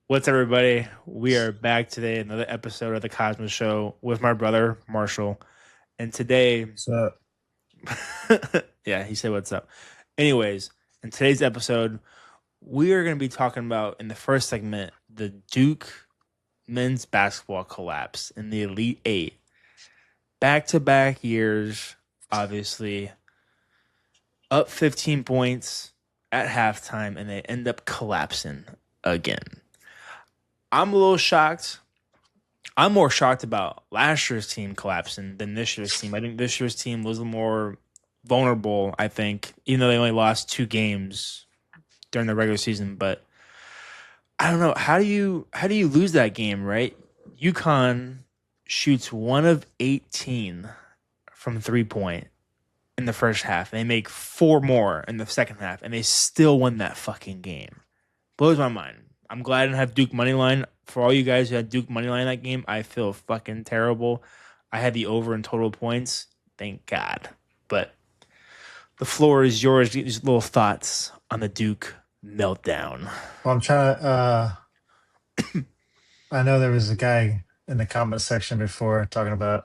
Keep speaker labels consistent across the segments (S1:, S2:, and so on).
S1: What's up, everybody? We are back today, another episode of the Cosmos Show with my brother Marshall. And today,
S2: So
S1: yeah, he said, "What's up?" Anyways, in today's episode, we are going to be talking about in the first segment the Duke men's basketball collapse in the Elite Eight. Back to back years, obviously, up 15 points at halftime, and they end up collapsing again. I'm a little shocked. I'm more shocked about last year's team collapsing than this year's team. I think this year's team was more vulnerable, I think, even though they only lost two games during the regular season. But I don't know. How do you lose that game, right? UConn shoots 1 of 18 from 3 point in the first half. And they make four more in the second half, and they still won that fucking game. Blows my mind. I'm glad I didn't have Duke money line. For all you guys who had Duke money line in that game, I feel fucking terrible. I had the over in total points. Thank God. But the floor is yours. These little thoughts on the Duke meltdown.
S2: I'm trying to. I know there was a guy in the comment section before talking about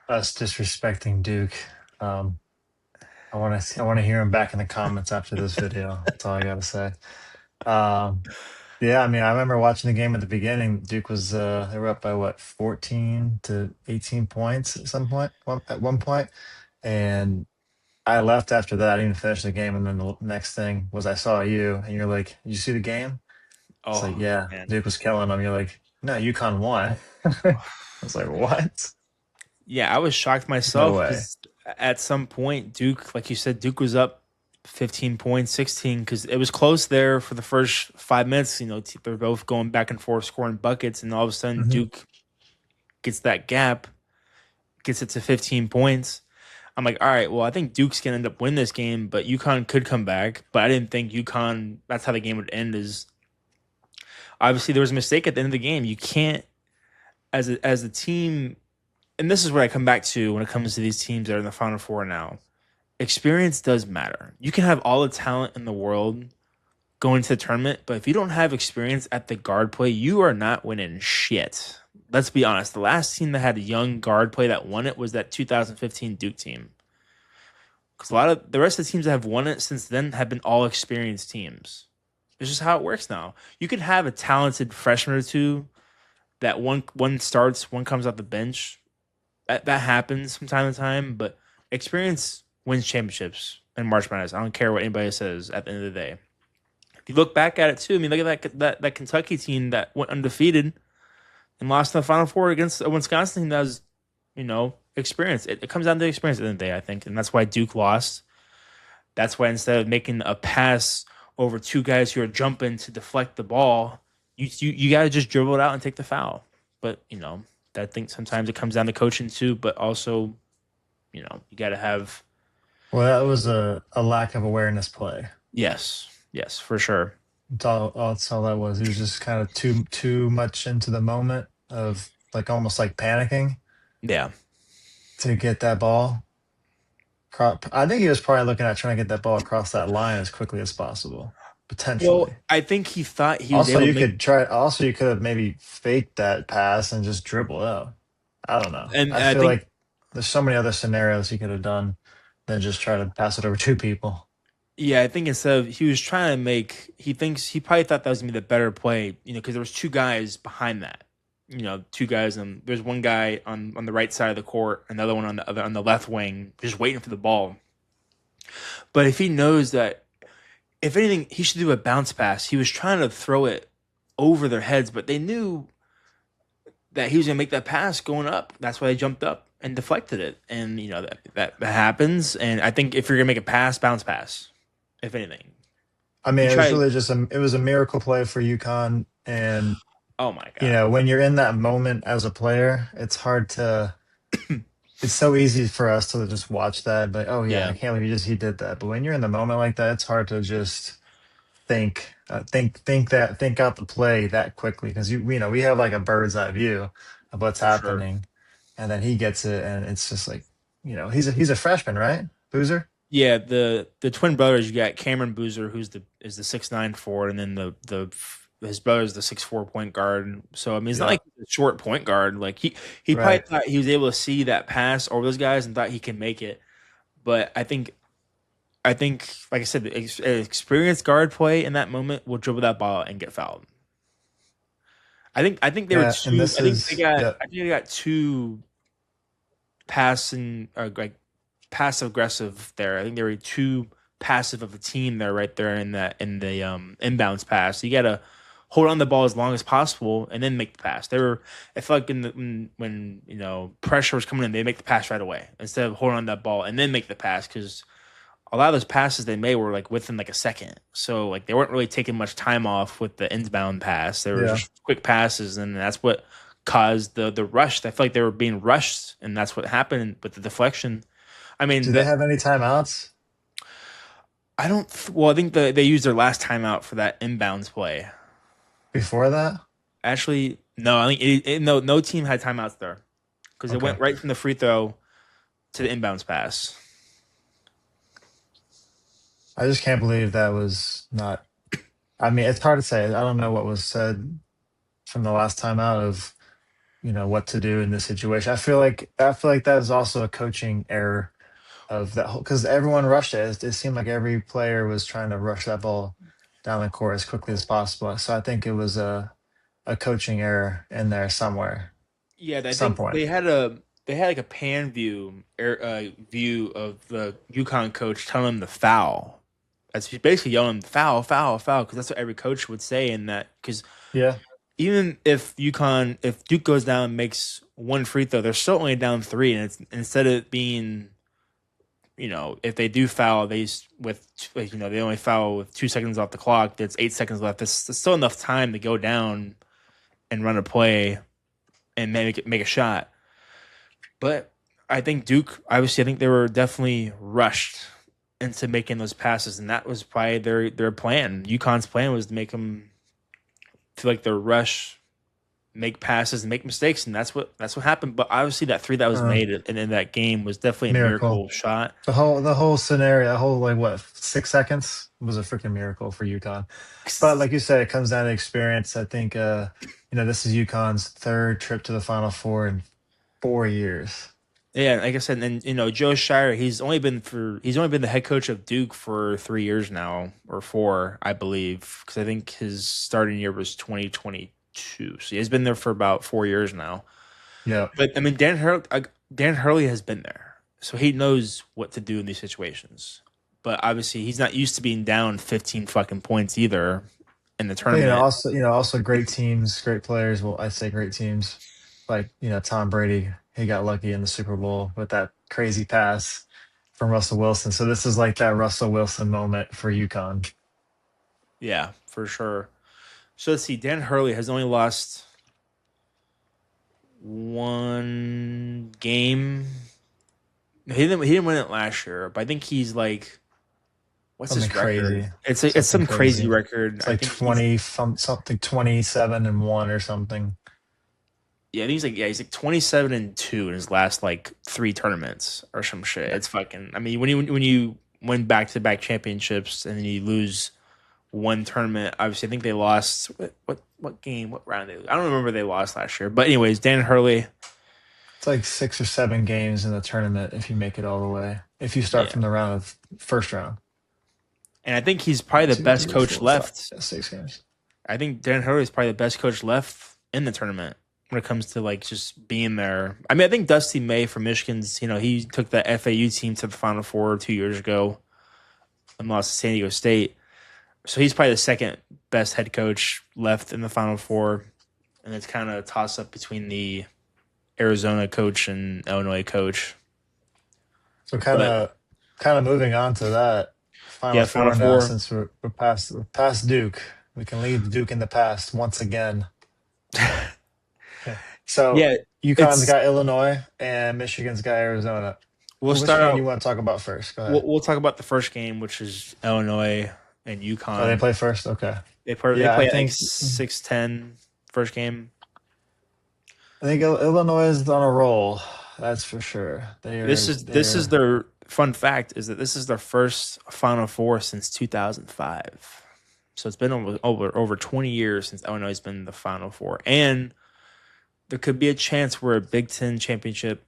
S2: us disrespecting Duke. Um, I want to hear him back in the comments after this video. That's all I gotta say. Um, yeah, I mean, I remember watching the game at the beginning. Duke was they were up by what 14 to 18 points at some point. At one point, and I left after that. I didn't even finish the game, and then the next thing was I saw you, and you're like, "Did you see the game?" It's like,
S1: Oh,
S2: yeah,
S1: man.
S2: Duke was killing them. You're like, no, UConn won. I was like, what?
S1: Yeah, I was shocked
S2: No
S1: myself
S2: way.
S1: because at some point, Duke, like you said, Duke was up 15 points, 16, because it was close there for the first 5 minutes. They're both going back and forth scoring buckets, and all of a sudden,
S2: Hmm.
S1: Duke gets that gap, gets it to 15 points. I'm like, all right, well, I think Duke's gonna end up winning this game, but UConn could come back. But I didn't think UConn. That's how the game would end. Is obviously there was a mistake at the end of the game. You can't, as a team, and this is where I come back to when it comes to these teams that are in the Final Four now. Experience does matter. You can have all the talent in the world going to the tournament, but if you don't have experience at the guard play, you are not winning shit. Let's be honest. The last team that had a young guard play that won it was that 2015 Duke team. Because a lot of the rest of the teams that have won it since then have been all experienced teams. It's just how it works now. You could have a talented freshman or two that one starts, one comes off the bench. That happens from time to time, but experience wins championships in March Madness. I don't care what anybody says at the end of the day. If you look back at it too, I mean, look at that Kentucky team that went undefeated and lost in the Final Four against a Wisconsin team that was, experience. It comes down to experience at the end of the day, I think, and that's why Duke lost. That's why instead of making a pass over two guys who are jumping to deflect the ball, you got to just dribble it out and take the foul. But I think sometimes it comes down to coaching too, but also you got to have
S2: Well, that was a lack of awareness play.
S1: yes, yes, for sure.
S2: That's all that was. He was just kind of too much into the moment of like almost like panicking
S1: Yeah.
S2: to get that ball. I think he was probably looking at trying to get that ball across that line as quickly as possible,
S1: Well,
S2: potentially.
S1: I think he thought he was
S2: Also,
S1: able to
S2: you
S1: make,
S2: could try. Also, you could have maybe faked that pass and just dribble out. I don't know.
S1: and
S2: I
S1: I
S2: feel
S1: think
S2: like there's so many other scenarios he could have done than just try to pass it over two people.
S1: yeah, I think instead of he was trying to make, he probably thought that was gonna be the better play, because there was two guys behind that, two guys, and there's one guy on the right side of the court, another one on the left wing, just waiting for the ball. But if he knows that, if anything, he should do a bounce pass. He was trying to throw it over their heads, but they knew that he was gonna make that pass going up. That's why they jumped up and deflected it, and that happens. And I think if you're gonna make a pass, bounce pass. If anything,
S2: I mean,
S1: you
S2: it was
S1: try.
S2: really just it was a miracle play for UConn, and
S1: Oh my god.
S2: when you're in that moment as a player, it's hard to. It's so easy for us to just watch that, but oh yeah,
S1: Yeah,
S2: I can't believe he did that. But when you're in the moment like that, it's hard to just think out the play that quickly because we have like a bird's eye view of what's
S1: for sure.
S2: happening, and then he gets it, and it's just like he's a freshman, right? Boozer.
S1: Yeah, the twin brothers. You got Cameron Boozer, who's the 6'9" forward, and then the his brother's the 6'4" point guard. So I mean, it's not
S2: Yeah.
S1: like he's a short point guard. Like he probably
S2: Right.
S1: thought he was able to see that pass over those guys and thought he can make it. But I think, like I said, experienced guard play in that moment will dribble that ball and get fouled. I think they were
S2: Yeah. And
S1: two.
S2: this is, yeah.
S1: I think they got two passing like passive aggressive there. I think they were too passive of a team there, right there in the inbounds pass. You got to hold on the ball as long as possible and then make the pass. They were, I feel like when pressure was coming in, they make the pass right away instead of holding on that ball and then make the pass because a lot of those passes they made were like within like a second. So like they weren't really taking much time off with the inbound pass. They were
S2: Yeah.
S1: just quick passes, and that's what caused the rush. I feel like they were being rushed, and that's what happened with the deflection. I mean,
S2: Do they have any timeouts
S1: I don't. Well, I think they used their last timeout for that inbounds play.
S2: before that?
S1: Actually, no. I think no team had timeouts there because it
S2: Okay.
S1: went right from the free throw to the inbounds pass.
S2: I just can't believe that was not. I mean, it's hard to say. I don't know what was said from the last time out of what to do in this situation. I feel like that is also a coaching error of that whole because everyone rushed it. It seemed like every player was trying to rush that ball down the court as quickly as possible. So I think it was a coaching error in there somewhere,
S1: Yeah, I
S2: some
S1: think
S2: point.
S1: they had like a pan view of the UConn coach telling him to foul. That's basically yelling foul, foul, foul, because that's what every coach would say in that. Because
S2: Yeah.
S1: even if Duke goes down and makes one free throw, they're still only down three, and it's instead of being, if they do foul, they only foul with 2 seconds off the clock. There's 8 seconds left. There's still enough time to go down and run a play and make a shot. But I think Duke, obviously, I think they were definitely rushed into making those passes, and that was probably their plan. UConn's plan was to make them feel like they're rush, make passes, and make mistakes, and that's what happened. But obviously, that three that was
S2: Uh,
S1: made in that game was definitely a
S2: Miracle.
S1: miracle shot.
S2: The whole scenario, the whole like what 6 seconds was a freaking miracle for UConn. But like you said, it comes down to experience. I think this is UConn's third trip to the Final Four in 4 years.
S1: Yeah, like I said, and Joe Shire, he's only been the head coach of Duke for 3 years now, or four, I believe, because I think his starting year was 2022. So he's been there for about 4 years now.
S2: Yeah.
S1: But I mean, Dan Hurley has been there, so he knows what to do in these situations. But obviously, he's not used to being down 15 fucking points either in the
S2: But
S1: tournament.
S2: also great teams, great players. Well, I say great teams. Like, Tom Brady, he got lucky in the Super Bowl with that crazy pass from Russell Wilson. So this is like that Russell Wilson moment for UConn.
S1: Yeah, for sure. So let's see. Dan Hurley has only lost one game. He didn't win it last year, but I think he's like, what's
S2: Something
S1: his record?
S2: crazy.
S1: It's
S2: Something
S1: some crazy
S2: crazy.
S1: record.
S2: It's
S1: I
S2: like
S1: think he's
S2: 20 something 27-1 or something.
S1: yeah, I think he's like 27-2 in his last like three tournaments or some shit.
S2: Yeah.
S1: It's fucking. I mean, when you win back to back championships and then you lose one tournament, obviously I think they lost what game, what round I don't remember they lost last year. But anyways, Dan Hurley,
S2: It's like 6 or 7 games in the tournament if you make it all the way. If you start
S1: yeah,
S2: from the round of first round.
S1: and I think he's probably the
S2: Two,
S1: best
S2: three,
S1: coach
S2: four, five,
S1: left.
S2: yeah, 6 games.
S1: I think Dan Hurley is probably the best coach left in the tournament when it comes to like just being there. I mean, I think Dusty May from Michigan's, he took the FAU team to the Final Four 2 years ago and lost to San Diego State. So he's probably the second best head coach left in the Final Four. And it's kind of a toss up between the Arizona coach and Illinois coach.
S2: So
S1: But
S2: kind of moving on to that Final
S1: yeah, Final
S2: Four now,
S1: Four.
S2: since we're past Duke. We can leave Duke in the past once again. Okay. So
S1: Yeah,
S2: UConn's
S1: it's
S2: got Illinois and Michigan's got Arizona.
S1: we'll
S2: Which
S1: start
S2: game you
S1: out.
S2: want to talk about first? Go
S1: We'll,
S2: ahead.
S1: we'll talk about the first game, which is Illinois and
S2: Oh, they
S1: UConn.
S2: play first? Okay.
S1: They
S2: Yeah, I
S1: play I think
S2: think
S1: 6-10 first game.
S2: Illinois is on a roll. That's for sure.
S1: This is their fun fact is that this is their first Final Four since 2005. So it's been over 20 years since Illinois has been in the Final Four, and there could be a chance where a Big Ten championship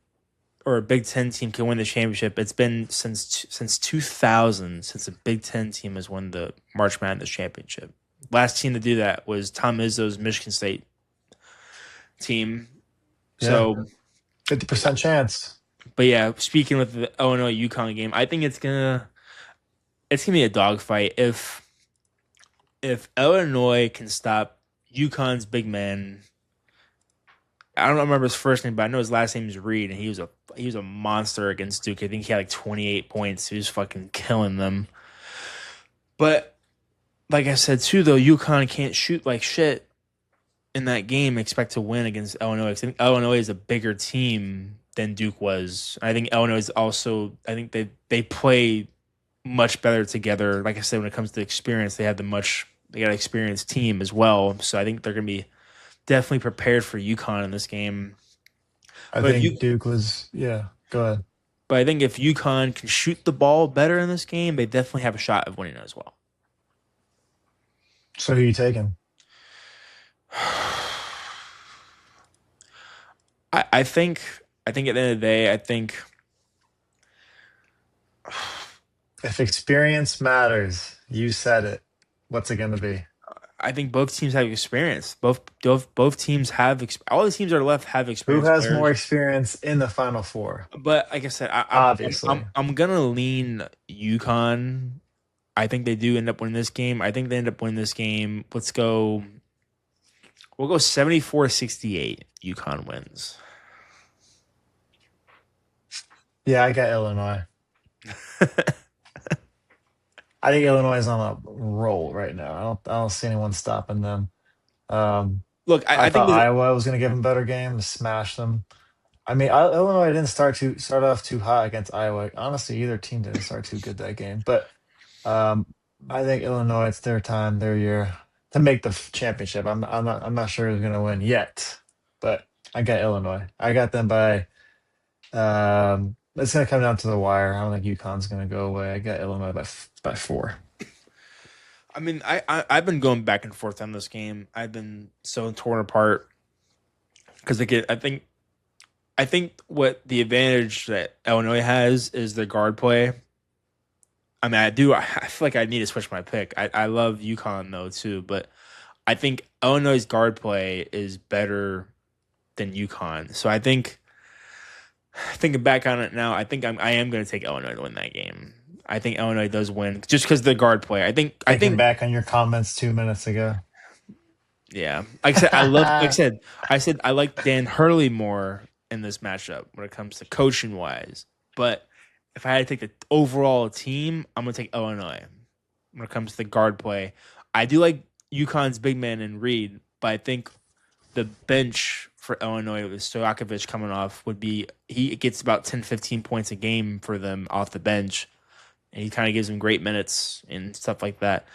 S1: or a Big Ten team can win the championship. It's been since 2000 since a Big Ten team has won the March Madness championship. Last team to do that was Tom Izzo's Michigan State team.
S2: Yeah,
S1: So,
S2: 50% chance.
S1: but yeah, speaking with the Illinois UConn game, I think it's gonna be a dogfight if Illinois can stop UConn's big man. I don't remember his first name, but I know his last name is Reed, and he was a monster against Duke. I think he had like 28 points. He was fucking killing them. But like I said too, though, UConn can't shoot like shit in that game. Expect to win against Illinois. 'Cause I think Illinois is a bigger team than Duke was. I think Illinois is also. I think they play much better together. Like I said, when it comes to experience, they got an experienced team as well. So I think they're gonna be definitely prepared for UConn in this game.
S2: I
S1: But if
S2: think
S1: you
S2: Duke was, yeah, go ahead.
S1: but I think if UConn can shoot the ball better in this game, they definitely have a shot of winning it as well.
S2: So who are you taking?
S1: I think at the end of the day,
S2: If experience matters, you said it. What's it going to be?
S1: I think both teams have experience. Both teams all the teams that are left have
S2: Who
S1: experienced
S2: has more
S1: players.
S2: experience in the Final Four?
S1: But like I said,
S2: Obviously.
S1: I'm gonna lean UConn. I think they do end up winning this game. I think they end up winning this game. We'll go 74-68. UConn wins.
S2: Yeah, I got Illinois. I think Illinois is on a roll right now. I don't see anyone stopping them. Um,
S1: Look,
S2: I
S1: I think
S2: thought
S1: there's
S2: Iowa was going to give them a better game, smash them. I mean, Illinois didn't start off too hot against Iowa. Honestly, either team didn't start too good that game. But um, I think Illinois, it's their time, their year to make the championship. I'm not sure who's going to win yet, but I got Illinois. I got them by. It's going to come down to the wire. I don't think UConn's going to go away. I got Illinois by 4.
S1: I mean, I've been going back and forth on this game. I've been so torn apart because again, I think what the advantage that Illinois has is the guard play. I mean, I feel like I need to switch my pick. I love UConn though too, but I think Illinois' guard play is better than UConn. So I think thinking back on it now, I am going to take Illinois to win that game. I think Illinois does win just because the guard play. I
S2: Thinking
S1: think
S2: back on your comments 2 minutes ago.
S1: Yeah. Like I said, like I said, I like Dan Hurley more in this matchup when it comes to coaching wise. But if I had to take the overall team, I'm gonna take Illinois when it comes to the guard play. I do like UConn's big man in Reed, but I think the bench for Illinois with Stojakovic coming off he gets about 10, 15 points a game for them off the bench. And he kind of gives them great minutes and stuff like that.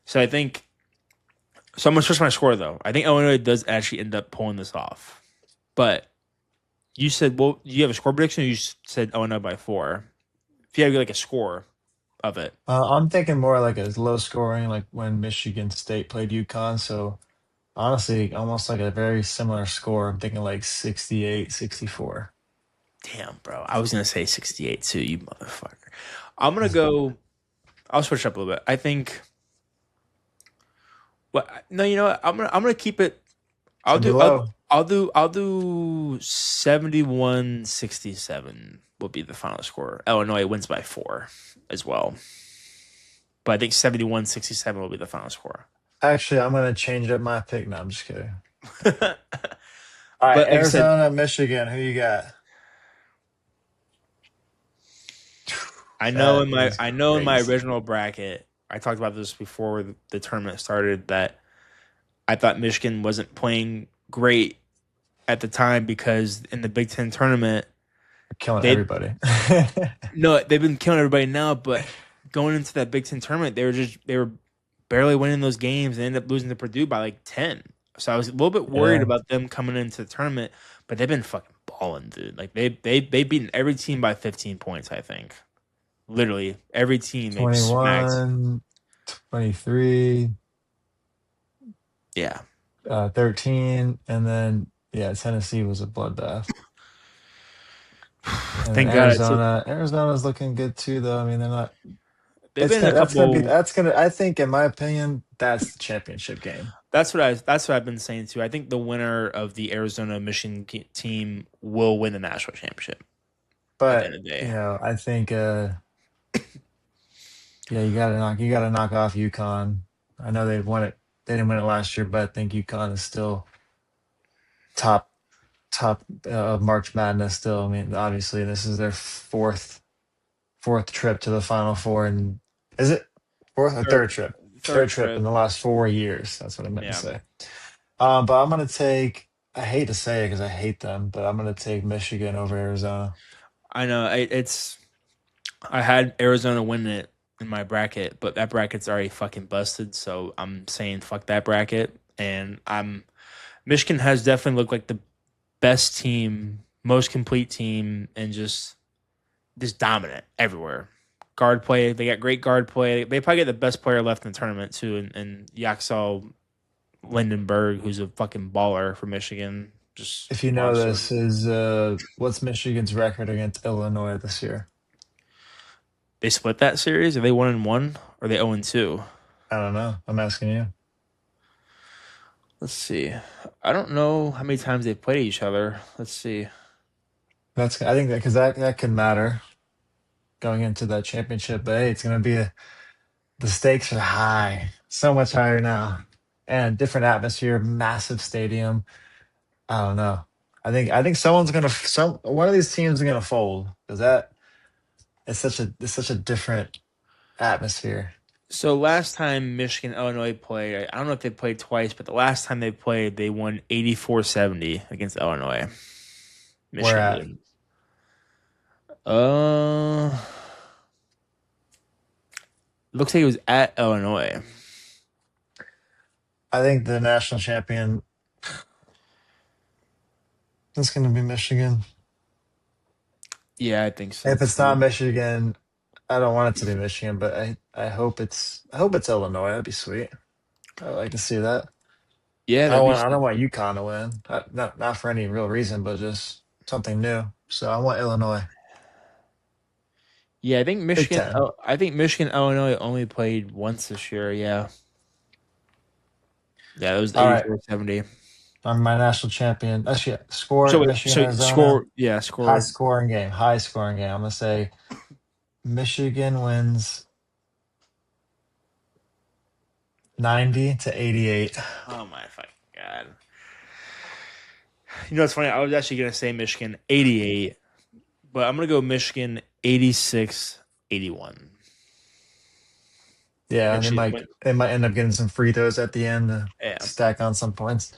S1: So I'm gonna switch my score though. I think Illinois does actually end up pulling this off. But you said, well, you have a score prediction, or you said Illinois by 4. If you have like a score of it,
S2: I'm thinking more like a low scoring, like when Michigan State played UConn. So honestly, almost like a very similar score. I'm thinking like 68-64.
S1: damn, bro, I was gonna say 68 too. You motherfucker. I'm gonna go. I'll switch up a little bit. I think. Well, no, you know what? I'm gonna keep it.
S2: It's
S1: I'll
S2: gonna be
S1: do. I'll,
S2: low.
S1: I'll do 71-67 will be the final score. Illinois wins by 4 as well. But I think 71-67 will be the final score.
S2: Actually, I'm gonna change up my pick. No, I'm just kidding.
S1: But
S2: All right,
S1: like I said,
S2: Arizona, Michigan. Who you got? That is
S1: I know in my
S2: crazy.
S1: original bracket, I talked about this before the tournament started that I thought Michigan wasn't playing great at the time because in the Big Ten tournament,
S2: Killing
S1: they
S2: everybody.
S1: no, they've been killing everybody now, but going into that Big Ten tournament, they were barely winning those games and ended up losing to Purdue by like 10. So I was a little bit worried
S2: Yeah,
S1: about them coming into the tournament, but they've been fucking balling, dude. Like they've beaten every team by 15 points, I think. Literally every team they've smacked.
S2: 21, 23.
S1: Yeah.
S2: 13, and then yeah, Tennessee was a bloodbath. And then
S1: Thank God it's
S2: Arizona's looking good too, though. I mean, they're not.
S1: they've been in a couple.
S2: That's gonna. I think, in my opinion, that's the championship game.
S1: That's what I've been saying too. I think the winner of the Arizona Michigan team will win the national championship at the end
S2: But
S1: of the day.
S2: I think, yeah, you gotta knock off UConn. I know they won it. They didn't win it last year, but I think UConn is still top of March Madness. Still, I mean, obviously, this is their fourth trip to the Final Four, and is it fourth or
S1: Third
S2: third trip?
S1: third
S2: Third trip in
S1: trip.
S2: the last 4 years. That's what I meant to
S1: Yeah.
S2: say. But I'm gonna take. I hate to say it because I hate them, but I'm gonna take Michigan over Arizona.
S1: I know it's I had Arizona win it in my bracket, but that bracket's already fucking busted, so I'm saying fuck that bracket. And I'm Michigan has definitely looked like the best team, most complete team, and just dominant everywhere. Guard play, they got great guard play. They probably get the best player left in the tournament too, and Yaxel Lindenberg, who's a fucking baller for Michigan. Just
S2: If you know
S1: monster.
S2: this, is what's Michigan's record against Illinois this year?
S1: They split that series. Are they 1-1 or are they 0-2?
S2: I don't know. I'm asking you.
S1: Let's see. I don't know how many times they've played each other. Let's see.
S2: That's I think that because that can matter going into that championship. But hey, it's gonna be the stakes are high, so much higher now, and different atmosphere, massive stadium. I don't know. I think some one of these teams is gonna fold because that it's such a different atmosphere.
S1: So last time Michigan Illinois played, I don't know if they played twice, but the last time they played, they won 84-70 against Illinois.
S2: Where
S1: Michigan
S2: at?
S1: did. Uh, looks like it was at Illinois.
S2: I think the national champion is gonna be Michigan.
S1: Yeah, I think so
S2: If it's not
S1: too.
S2: Michigan, I don't want it to be Michigan, but I hope it's Illinois. That'd be sweet. I would like to see that.
S1: Yeah, that'd be
S2: I don't
S1: sick.
S2: want UConn to win. Not for any real reason, but just something new. So I want Illinois.
S1: Yeah, I think
S2: Big
S1: Michigan.
S2: Ten.
S1: Oh, I think Michigan Illinois only played once this year. Yeah, yeah, it was
S2: All right.
S1: 84-70.
S2: I'm my national champion. Actually, score
S1: So
S2: Michigan,
S1: so
S2: Arizona.
S1: score, yeah, score.
S2: High scoring game. I'm gonna say Michigan wins 90-88.
S1: Oh my fucking god! You know what's funny? I was actually gonna say Michigan 88, but I'm gonna go Michigan 86-81.
S2: Yeah, and
S1: Actually, went,
S2: they might end up getting some free throws at the end to
S1: yeah.
S2: stack on some points.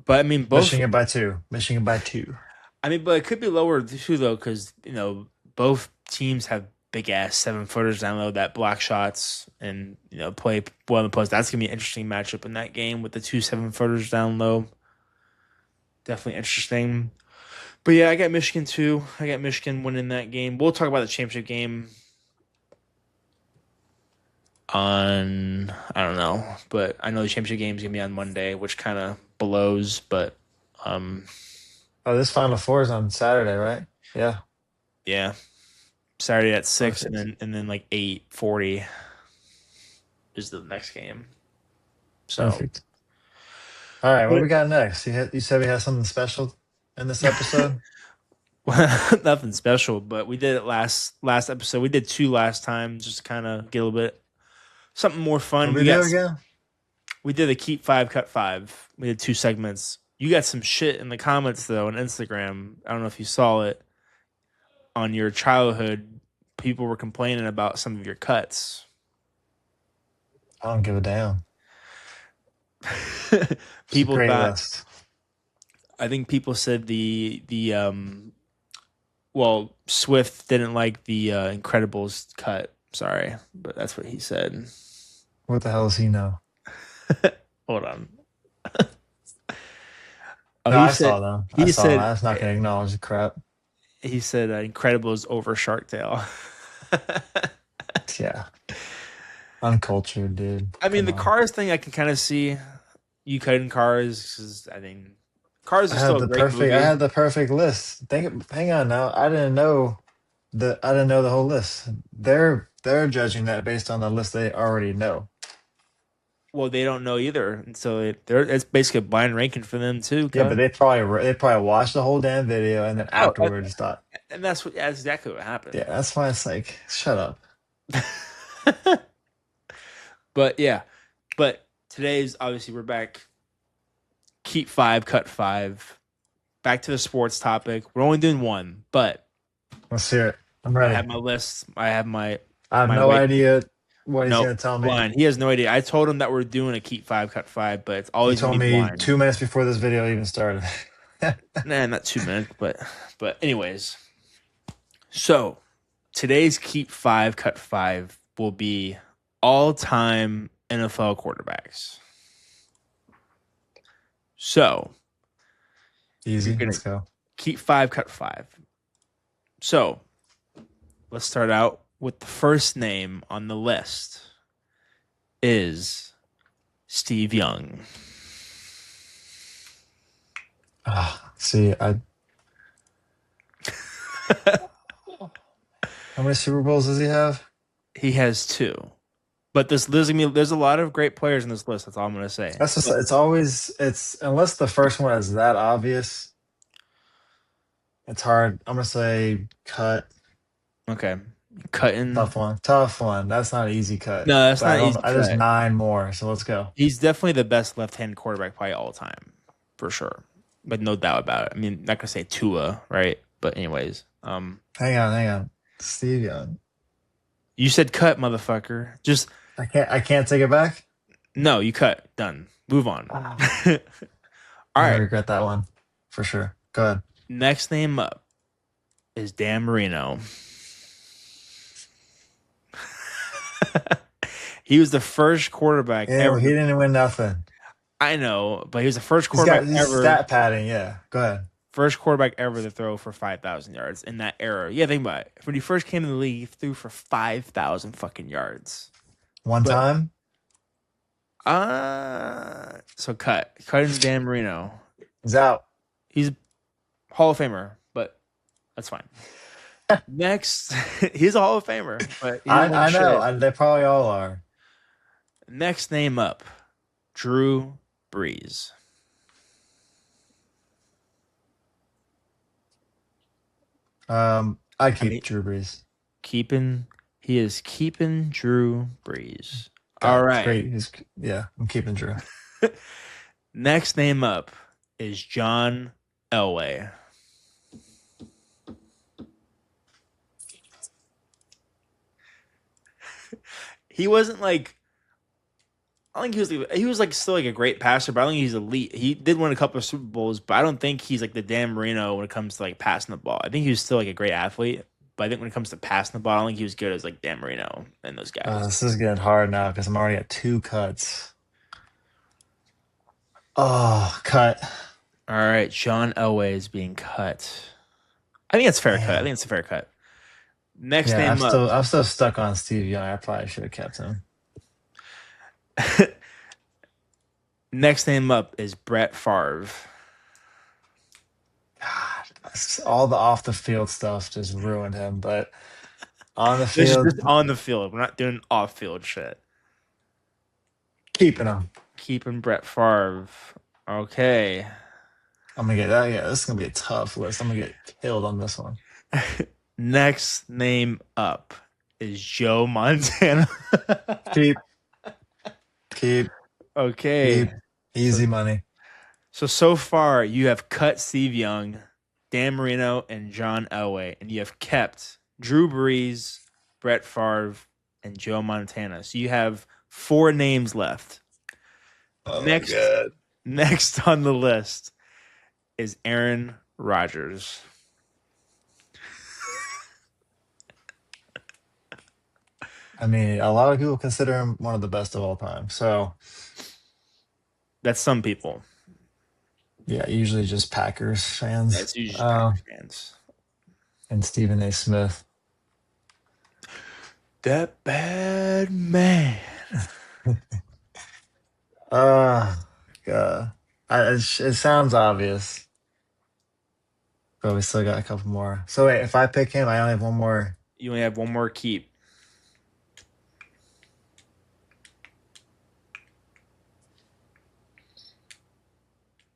S1: But I mean, both.
S2: Michigan by two.
S1: I mean, but it could be lower too, though, because both teams have big ass 7 footers down low that block shots and play well in the post. That's gonna be an interesting matchup in that game with the two 7 footers down low. Definitely interesting. But yeah, I got Michigan too. I got Michigan winning that game. We'll talk about the championship game on I don't know, but I know the championship game is gonna be on Monday, which kind of blows. But um,
S2: Oh, this Final Four is on Saturday, right? Yeah,
S1: yeah, Saturday at 6, and
S2: perfect.
S1: then like 8:40 is the next game. So
S2: Perfect. All right, what
S1: but
S2: we got next? You said we have something special in this episode.
S1: nothing special, but we did it last episode. We did 2 last time, just to kind of get a little bit something more
S2: What
S1: fun.
S2: we do again?
S1: We did a keep 5 cut 5. We did 2 segments. You got some shit in the comments though on Instagram. I don't know if you saw it on your childhood. People were complaining about some of your cuts.
S2: I don't give a damn. It's a
S1: People
S2: great
S1: thought
S2: list.
S1: I think people said the well, Swift didn't like the Incredibles cut. Sorry, but that's what he said.
S2: What the hell does he know?
S1: Hold on. Oh,
S2: No, I saw them. I
S1: he
S2: saw them.
S1: said
S2: I was not going to acknowledge the crap.
S1: he said Incredibles over Shark Tale.
S2: Yeah. Uncultured, dude.
S1: I mean,
S2: Come
S1: the
S2: on.
S1: cars thing I can kind of see. You cutting cars 'cause, I mean, Cars
S2: I
S1: is still
S2: had
S1: a
S2: the
S1: great
S2: perfect. I
S1: movie.
S2: had the perfect list. Hang on now. I didn't know the whole list. They're judging that based on the list they already know.
S1: Well, they don't know either, and so it's basically a blind ranking for them too.
S2: Yeah, but
S1: Cut.
S2: they probably watched the whole damn video and then
S1: Oh,
S2: afterwards thought,
S1: and that's exactly what
S2: yeah,
S1: happened.
S2: that's why it's like, shut up.
S1: But yeah, but today's obviously we're back. Keep five, cut five. Back to the sports topic. We're only doing one, but
S2: Let's hear it. I'm
S1: I
S2: ready.
S1: have my list. I have
S2: I have
S1: my
S2: no
S1: weight.
S2: idea what he's
S1: No,
S2: gonna tell me.
S1: blind. He has no idea. I told him that we're doing a keep five, cut five, but it's
S2: He
S1: always gonna
S2: told
S1: be
S2: me
S1: blind.
S2: 2 minutes before this video even started.
S1: Nah, not 2 minutes, but anyways. So today's keep five, cut five will be all time NFL quarterbacks. So you're
S2: Easy.
S1: gonna
S2: Let's go.
S1: keep five, cut five. So let's start out with the first name on the list is Steve Young.
S2: See, how many Super Bowls does he have?
S1: He has two. But there's a lot of great players in this list. That's all I'm gonna say.
S2: That's just
S1: But
S2: it's always it's unless the first one is that obvious, it's hard. I'm gonna say cut.
S1: okay, cutting.
S2: Tough one. Tough one. That's not an easy cut.
S1: No, that's
S2: But I
S1: not an
S2: don't
S1: easy
S2: there's
S1: cut.
S2: 9 more, so let's go.
S1: He's definitely the best left-hand quarterback probably all time, for sure. But no doubt about it. I mean, not gonna say Tua, right? But anyways,
S2: Hang on. Steve Young.
S1: you said cut, motherfucker. Just
S2: I can't take it back.
S1: no, you cut. Done. Move on.
S2: Ah.
S1: All
S2: I'm gonna
S1: right.
S2: regret that one for sure. Go ahead.
S1: Next name up is Dan Marino. He was the first quarterback
S2: Yeah,
S1: ever.
S2: he didn't win nothing.
S1: I know, but he was the first quarterback
S2: He's
S1: ever.
S2: stat padding, yeah. Go ahead.
S1: First quarterback ever to throw for 5,000 yards in that era. Yeah, think about it. When he first came in the league, he threw for 5,000 fucking yards.
S2: One
S1: But
S2: time.
S1: so cutting Dan Marino.
S2: He's out.
S1: He's Hall of Famer, but that's fine. Next, he's a Hall of Famer, but he didn't win
S2: I know.
S1: shit.
S2: They probably all are.
S1: Next name up, Drew Brees.
S2: I
S1: I mean,
S2: keep Drew Brees.
S1: he is keeping Drew Brees. All
S2: Got
S1: right.
S2: great. Yeah, I'm keeping Drew.
S1: Next name up is John Elway. He wasn't like I think he was like still like a great passer, but I don't think he's elite. He did win a couple of Super Bowls, but I don't think he's like the Dan Marino when it comes to like passing the ball. I think he was still like a great athlete, but I think when it comes to passing the ball, I don't think he was good as like Dan Marino and those guys.
S2: This is getting hard now because I'm already at 2 cuts. Oh, cut.
S1: All right, John Elway is being cut. I think it's a fair cut. I
S2: Man.
S1: think it's a fair cut. Next
S2: Yeah,
S1: name up.
S2: I'm still stuck on Steve Young. I probably should have kept him.
S1: Next name up is Brett Favre.
S2: God, all the off the field stuff just ruined him. But on the
S1: This is
S2: field,
S1: just on the field. We're not doing off field shit.
S2: keeping him.
S1: Keeping Brett Favre. Okay.
S2: I'm gonna get that. Yeah, this is gonna be a tough list. I'm gonna get killed on this one.
S1: Next name up is Joe Montana.
S2: Keep, keep,
S1: Okay.
S2: keep. Easy money.
S1: So far you have cut Steve Young, Dan Marino, and John Elway, and you have kept Drew Brees, Brett Favre, and Joe Montana. So you have 4 names left.
S2: Oh
S1: Next,
S2: my god.
S1: next on the list is Aaron Rodgers.
S2: I mean, a lot of people consider him one of the best of all time. So
S1: That's some people.
S2: yeah, usually just Packers fans.
S1: That's usually Packers fans.
S2: And Stephen A. Smith.
S1: That bad man.
S2: Uh, God. It sounds obvious, but we still got a couple more. So wait, if I pick him, I only have one more.
S1: You only have one more keep.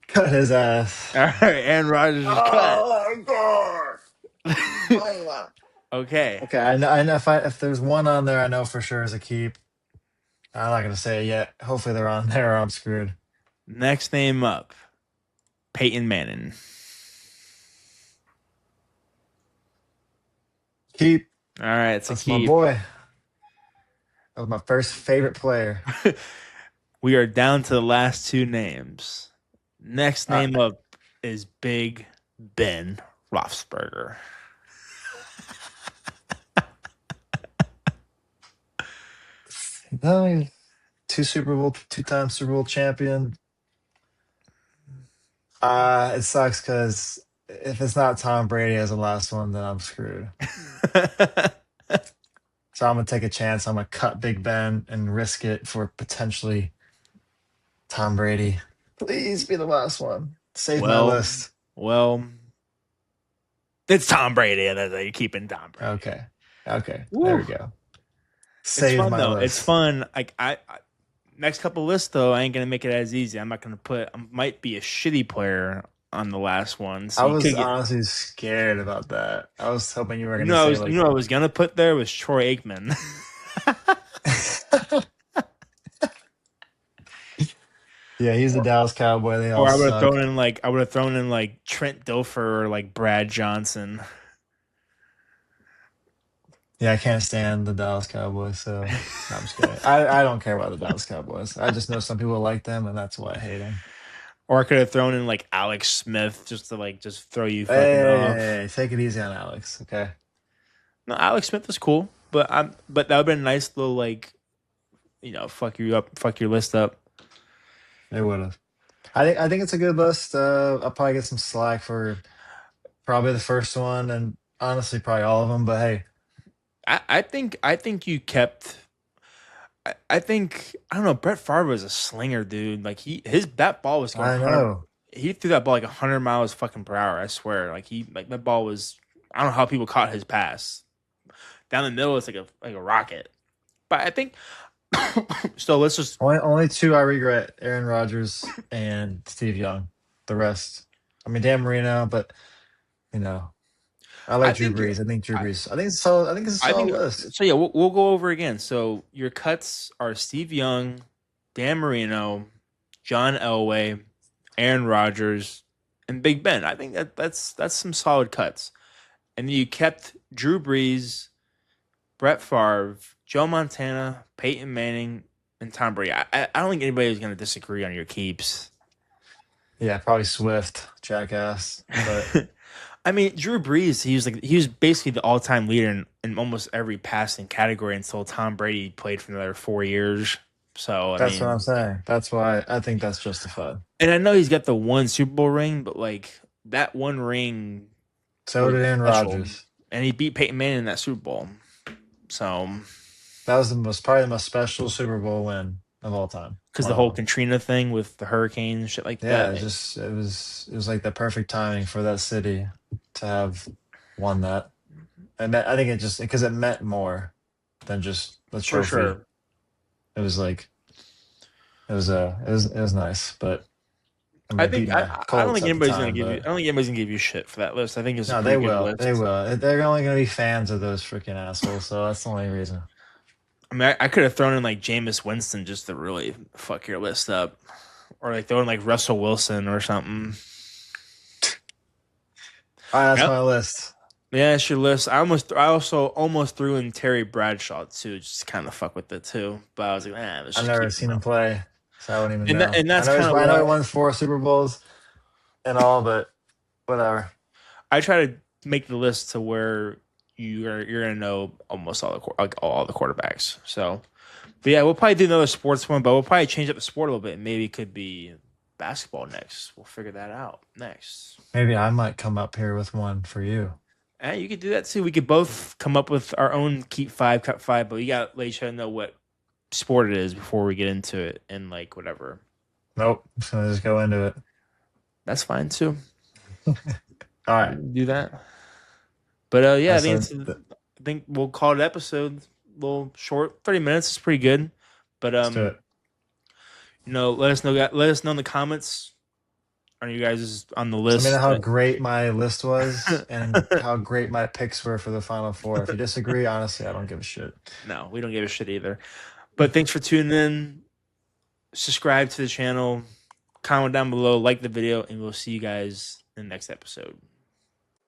S2: Cut his ass.
S1: All right, Aaron Rodgers is cut.
S2: Oh my God.
S1: Okay.
S2: Okay, I know if there's one on there, I know for sure is a keep. I'm not gonna say it yet. Hopefully they're on there or I'm screwed.
S1: Next name up, Peyton Manning.
S2: Keep.
S1: All right, it's a
S2: That's my
S1: keep.
S2: boy. That was my first favorite player.
S1: We are down to the last two names. Next
S2: Uh,
S1: name up is Big Ben Roethlisberger.
S2: no, two-time Super Bowl champion. It sucks because if it's not Tom Brady as the last one, then I'm screwed. So I'm gonna take a chance. I'm gonna cut Big Ben and risk it for potentially Tom Brady. Please be the last one. Save my
S1: well,
S2: list.
S1: well, it's Tom Brady, and you're keeping Tom Brady.
S2: Okay. Okay. There
S1: Woo.
S2: we go.
S1: It's
S2: Save
S1: fun
S2: my
S1: though. It's
S2: list.
S1: fun. Like next couple lists though, I ain't gonna make it as easy. I'm not gonna put. I might be a shitty player on the last one, so
S2: I
S1: you
S2: was
S1: could get.
S2: honestly scared about that. I was hoping you were
S1: You
S2: gonna
S1: know,
S2: say
S1: you
S2: like
S1: know, what I was gonna put there was Troy Aikman,
S2: yeah, he's the
S1: or,
S2: Dallas Cowboy. They all
S1: or
S2: suck.
S1: I would have thrown in like Trent Dilfer or like Brad Johnson.
S2: Yeah, I can't stand the Dallas Cowboys, so no, I'm just kidding. I don't care about the Dallas Cowboys. I just know some people like them, and that's why I hate them.
S1: Or I could have thrown in like Alex Smith just to like just throw you fucking off.
S2: Hey, take it easy on Alex, okay?
S1: No, Alex Smith was cool, but that would have been a nice little like fuck you up, fuck your list up.
S2: They would have. I think it's a good list. I'll probably get some slack for probably the first one, and honestly, probably all of them. But hey,
S1: I think you kept. I think I don't know. Brett Favre was a slinger, dude. Like his that ball was going
S2: I
S1: 100.
S2: know
S1: He threw that ball like 100 miles fucking per hour. I swear. Like that ball was. I don't know how people caught his pass down the middle. It's like a rocket. But I think so. Let's just
S2: only two I regret: Aaron Rodgers and Steve Young. The rest, I mean, Dan Marino, but you know, I
S1: I
S2: like Drew
S1: think
S2: Brees. I think Drew
S1: I,
S2: Brees. I think it's a solid. I think it's a
S1: I
S2: solid
S1: think
S2: list.
S1: so. Yeah, we'll go over again. So your cuts are Steve Young, Dan Marino, John Elway, Aaron Rodgers, and Big Ben. I think that's some solid cuts. And you kept Drew Brees, Brett Favre, Joe Montana, Peyton Manning, and Tom Brady. I don't think anybody's going to disagree on your keeps.
S2: Yeah, probably Swift, jackass. But
S1: I mean, Drew Brees, he was basically the all time leader in almost every passing category until Tom Brady played for another 4 years. So I
S2: that's what
S1: mean,
S2: I'm saying. That's why I think that's justified.
S1: and I know he's got the one Super Bowl ring, but like that one ring
S2: So
S1: was
S2: did Aaron
S1: special,
S2: Rodgers.
S1: and he beat Peyton Manning in that Super Bowl. So
S2: That was probably the most special Super Bowl win of all time.
S1: because
S2: One
S1: the
S2: of
S1: whole
S2: them.
S1: Katrina thing with the hurricane and shit like
S2: Yeah,
S1: that.
S2: it was like the perfect timing for that city to have won that. I think it just because it meant more than just the
S1: For
S2: trophy.
S1: sure.
S2: It was like it was nice, but I mean
S1: I
S2: it beat
S1: think
S2: my
S1: I don't
S2: Colts
S1: think
S2: at the
S1: anybody's gonna
S2: time.
S1: give you. I
S2: But
S1: don't think anybody's gonna give you shit for that list. I think it's a
S2: no,
S1: pretty
S2: they
S1: good
S2: will. They
S1: list.
S2: will. They're only going to be fans of those freaking assholes. So that's the only reason.
S1: I mean, I could have thrown in like Jameis Winston just to really fuck your list up, or like throw in like Russell Wilson or something.
S2: All right, that's
S1: Yep.
S2: my list.
S1: Yeah, it's your list. I also almost threw in Terry Bradshaw too, just to kind of fuck with it too. But I was like, let's
S2: I've
S1: just
S2: never
S1: keep him
S2: seen him
S1: out.
S2: play, so I wouldn't even know.
S1: And that's kind of
S2: I know he
S1: why
S2: won 4 Super Bowls and all, but whatever.
S1: I try to make the list to where you're gonna know almost all like all the quarterbacks. So, but yeah, we'll probably do another sports one, but we'll probably change up the sport a little bit. Maybe it could be basketball next. We'll figure that out next.
S2: Maybe I might come up here with one for you.
S1: You could do that too. We could both come up with our own keep five, cut five, but you got to let each other know what sport it is before we get into it and like whatever.
S2: Nope. I'm just gonna just go into it.
S1: That's fine too.
S2: All
S1: We
S2: right.
S1: can do that. But
S2: All
S1: yeah,
S2: right. So
S1: I think we'll call it episode. A little short, 30 minutes is pretty good. But
S2: let's do it.
S1: let us know. Let us know in the comments. Are you guys on the
S2: Let me know
S1: list?
S2: how great my list was and how great my picks were for the final four. If you disagree, honestly, I don't give a shit.
S1: No, we don't give a shit either. But thanks for tuning in. Subscribe to the channel. Comment down below, like the video, and we'll see you guys in the next episode.